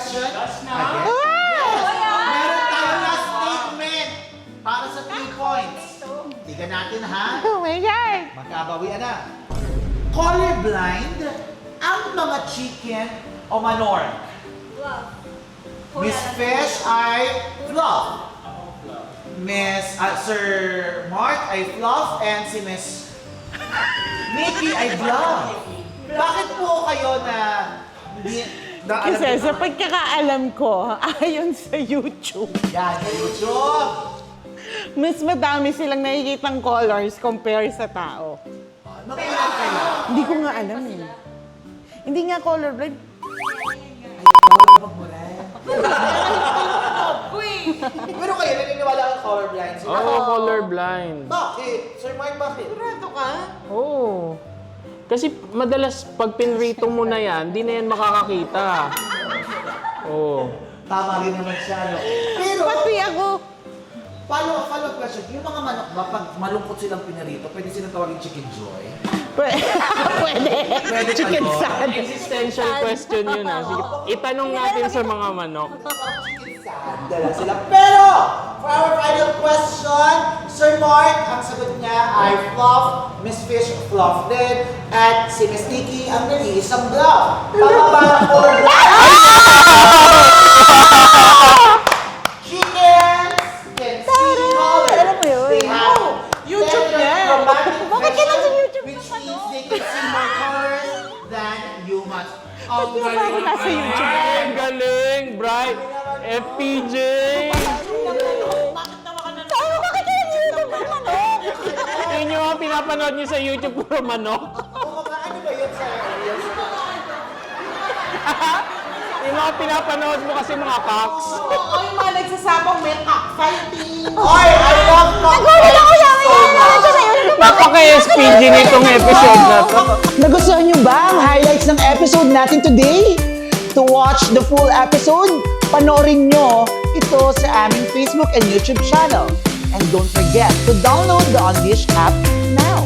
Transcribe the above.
question? Again? Meron tayong last statement para sa 3 points. Tigan natin ha. Oh my God! Magkabawian na. Colorblind ang mga chicken o manor. Miss Fish ay fluff. Sir Mark ay fluff and si Miss Nikki ay bluff. Bakit po kayo na alam Kasi niyo- sa pagkakaalam ko, ayon sa YouTube, Yan, sa YouTube. mas madami silang nakikitang colors compare sa tao. Makilang kayo. Hindi ko nga alam eh. Hindi nga colorblind. Pero kayo, naniniwala kang colorblind. Oo, colorblind. Bakit? Sir Mark, bakit? Oo. Kasi madalas pag pinrito mo na yan, di na yan makakakita. Oo. Tama rin naman siya, no? Pero, Pati ako. follow-up question. Yung mga manok ba, pag malungkot silang pinarito, pwede silang tawagin chicken joy? Pwede. Pwede Chicken kayo? sad. Existential question yun ah. Sige, itanong natin sa mga manok. Dala sila. Pero, for our final question, Sir Mark, ang sagot niya ay fluff, Miss Fish fluff din, at si Miss Nikki ang nag-iisang bluff. Tama ba ang colorblind? Chickens can see color. Alam mo yun? They have YouTube yan. chromatic Bakit ka lang sa vision, YouTube which naman, means they can see more colors than humans. Ang Ba't di ba ako nasa YouTube? Ay, ang galing, Bright. FPJ. Sabi mo, bakit ka lang sa YouTube naman? Yun yung mga pinapanood niyo sa YouTube, puro manok. Oo nga, ano ba yun sa Reels? Yung mga pinapanood mo kasi mga cocks. Oo, yung mga nagsasabang may cockfighting. Oy, I love Nagulat ako sa akin. Napaka-SPG nitong episode na to. Nagustuhan niyo ba ang highlights ng episode natin today? To watch the full episode, panoorin nyo ito sa aming Facebook and YouTube channel. And don't forget to download the Unleash app now.